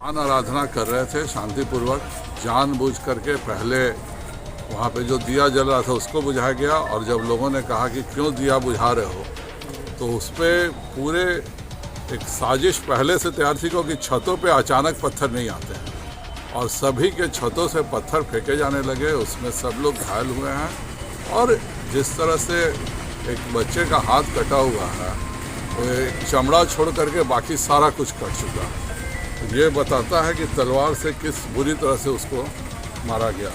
आराधना कर रहे थे शांतिपूर्वक, जानबूझ करके पहले वहाँ पे जो दिया जल रहा था उसको बुझाया गया, और जब लोगों ने कहा कि क्यों दिया बुझा रहे हो, तो उस पर पूरे एक साजिश पहले से तैयार थी, क्योंकि छतों पे अचानक पत्थर नहीं आते हैं और सभी के छतों से पत्थर फेंके जाने लगे। उसमें सब लोग घायल हुए हैं, और जिस तरह से एक बच्चे का हाथ कटा हुआ है, वो एक चमड़ा छोड़ करके बाकी सारा कुछ कट चुका है। ये बताता है कि तलवार से किस बुरी तरह से उसको मारा गया।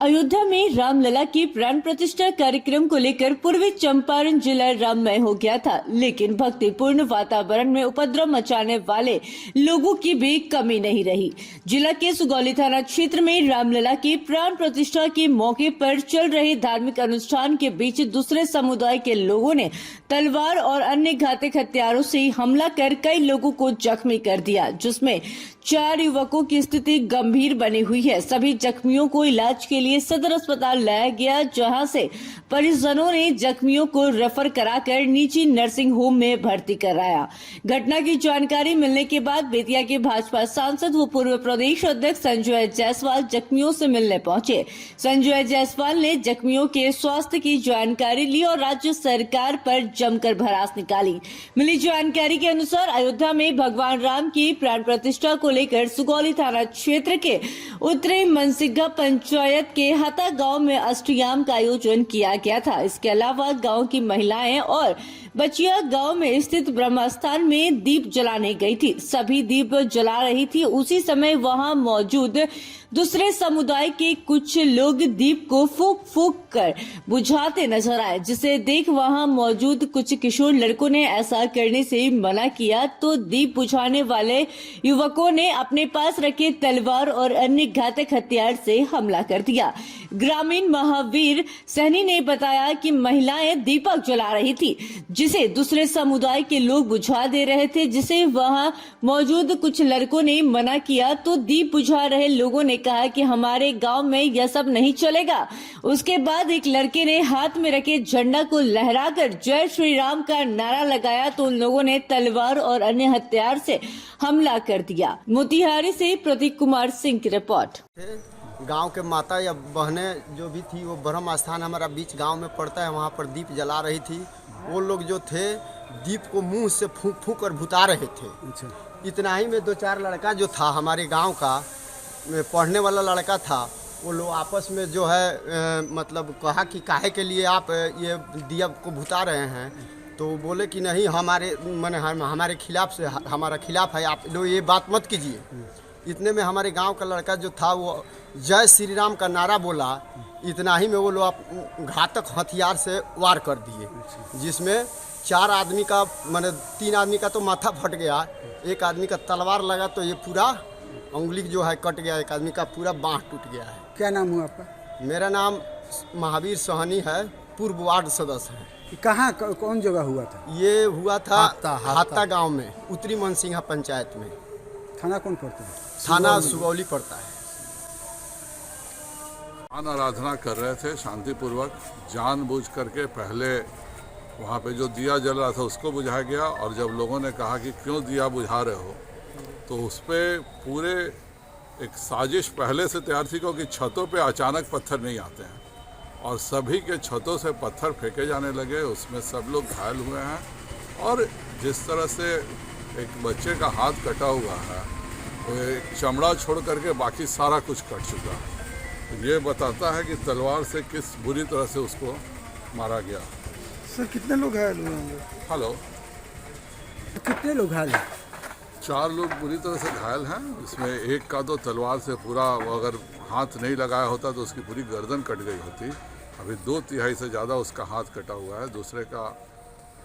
अयोध्या में रामलला की प्राण प्रतिष्ठा कार्यक्रम को लेकर पूर्वी चंपारण जिला राममय हो गया था, लेकिन भक्तिपूर्ण वातावरण में उपद्रव मचाने वाले लोगों की भी कमी नहीं रही। जिला के सुगौली थाना क्षेत्र में रामलला की प्राण प्रतिष्ठा के मौके पर चल रहे धार्मिक अनुष्ठान के बीच दूसरे समुदाय के लोगों ने तलवार और अन्य घातक हथियारों से हमला कर कई लोगों को जख्मी कर दिया, जिसमें 4 युवकों की स्थिति गंभीर बनी हुई है। सभी जख्मियों को इलाज के लिए सदर अस्पताल लाया गया, जहां से परिजनों ने जख्मियों को रेफर कराकर निजी नर्सिंग होम में भर्ती कराया। घटना की जानकारी मिलने के बाद बेतिया के भाजपा सांसद व पूर्व प्रदेश अध्यक्ष संजय जायसवाल जख्मियों से मिलने पहुंचे। संजय जायसवाल ने जख्मियों के स्वास्थ्य की जानकारी ली और राज्य सरकार पर जमकर भड़ास निकाली। मिली जानकारी के अनुसार अयोध्या में भगवान राम की प्राण प्रतिष्ठा को लेकर सुगौली थाना क्षेत्र के उत्तरी मनसिग्गा पंचायत के हता गांव में अष्टयाम का आयोजन किया गया था। इसके अलावा गांव की महिलाएं और बचिया गांव में स्थित ब्रह्म स्थान में दीप जलाने गई थी। सभी दीप जला रही थी। उसी समय वहां मौजूद दूसरे समुदाय के कुछ लोग दीप को फूंक फूंक कर बुझाते नजर आए, जिसे देख वहां मौजूद कुछ किशोर लड़कों ने ऐसा करने से मना किया, तो दीप बुझाने वाले युवकों ने अपने पास रखे तलवार और अन्य घातक हथियार से हमला कर दिया। ग्रामीण महावीर सहनी ने बताया कि महिलाएं दीपक जला रही थी, जिसे दूसरे समुदाय के लोग बुझा दे रहे थे, जिसे वहां मौजूद कुछ लड़कों ने मना किया, तो दीप बुझा रहे लोगों ने कहा कि हमारे गांव में यह सब नहीं चलेगा। उसके बाद एक लड़के ने हाथ में रखे झंडा को लहराकर जय श्री राम का नारा लगाया, तो उन लोगों ने तलवार और अन्य हथियार से हमला कर दिया। मोतिहारी से प्रतीक कुमार सिंह की रिपोर्ट। गांव के माता या बहनें जो भी थी, वो ब्रह्म स्थान हमारा बीच गांव में पड़ता है, वहां पर दीप जला रही थी। वो लोग जो थे दीप को मुंह से फूंक फूंक कर भुता रहे थे। इतना ही में 2-4 लड़का जो था हमारे गांव का पढ़ने वाला लड़का था, वो लोग आपस में जो है मतलब कहा कि काहे के लिए आप ये दिया को भुता रहे हैं, तो बोले कि नहीं हमारे खिलाफ से हमारा खिलाफ है, आप लोग ये बात मत कीजिए। इतने में हमारे गांव का लड़का जो था वो जय श्री राम का नारा बोला। इतना ही में वो लोग घातक हथियार से वार कर दिए, जिसमें 4 आदमी का 3 आदमी का तो माथा फट गया, एक आदमी का तलवार लगा तो ये पूरा उंगली जो है कट गया, एक आदमी का पूरा बाँह टूट गया है। क्या नाम हुआ आपका? मेरा नाम महावीर सहनी है, पूर्व वार्ड सदस्य है। कहाँ कौन जगह हुआ था? ये हुआ था हाता गांव में, उत्तरी मनसिंगा पंचायत में। थाना कौन पड़ता है? थाना सुगौली पड़ता है। आराधना कर रहे थे शांतिपूर्वक, जानबूझ करके पहले वहाँ पे जो दिया जल रहा था उसको बुझाया गया, और जब लोगों ने कहा कि क्यों दिया बुझा रहे हो, तो उस पर पूरे एक साजिश पहले से तैयार थी, क्योंकि छतों पे अचानक पत्थर नहीं आते हैं और सभी के छतों से पत्थर फेंके जाने लगे। उसमें सब लोग घायल हुए हैं, और जिस तरह से एक बच्चे का हाथ कटा हुआ है, वो एक चमड़ा छोड़ करके बाकी सारा कुछ कट चुका है। ये बताता है कि तलवार से किस बुरी तरह से उसको मारा गया। सर कितने लोग घायल हुए होंगे? हेलो, कितने लोग घायल हैं? 4 लोग बुरी तरह से घायल हैं, इसमें एक का तो तलवार से पूरा, अगर हाथ नहीं लगाया होता तो उसकी पूरी गर्दन कट गई होती। अभी 2/3 से ज़्यादा उसका हाथ कटा हुआ है, दूसरे का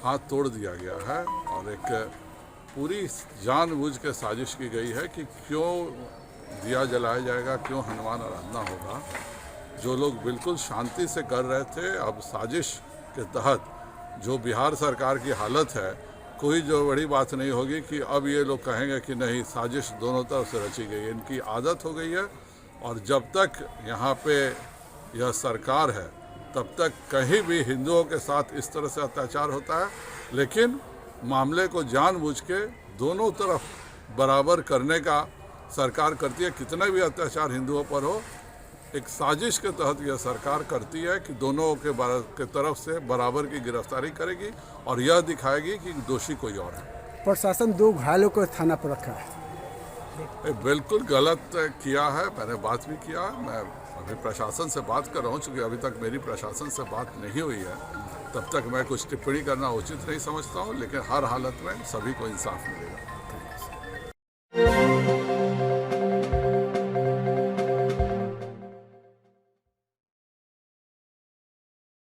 हाथ तोड़ दिया गया है, और एक पूरी जानबूझ के साजिश की गई है कि क्यों दिया जलाया जाएगा, क्यों हनुमान आराधना होगा। जो लोग बिल्कुल शांति से कर रहे थे, अब साजिश के तहत जो बिहार सरकार की हालत है, कोई जो बड़ी बात नहीं होगी कि अब ये लोग कहेंगे कि नहीं, साजिश दोनों तरफ से रची गई है। इनकी आदत हो गई है, और जब तक यहाँ पे यह सरकार है तब तक कहीं भी हिंदुओं के साथ इस तरह से अत्याचार होता है। लेकिन मामले को जानबूझ के दोनों तरफ बराबर करने का सरकार करती है। कितना भी अत्याचार हिंदुओं पर हो, एक साजिश के तहत यह सरकार करती है कि दोनों के तरफ से बराबर की गिरफ्तारी करेगी और यह दिखाएगी कि दोषी कोई और है। प्रशासन 2 घायलों को थाना पर रखा है। ये बिल्कुल गलत किया है। मैंने बात भी किया है, मैं अभी प्रशासन से बात कर रहा हूँ, चूँकि अभी तक मेरी प्रशासन से बात नहीं हुई है, तब तक मैं कुछ टिप्पणी करना उचित नहीं समझता हूँ, लेकिन हर हालत में सभी को इंसाफ मिलेगा।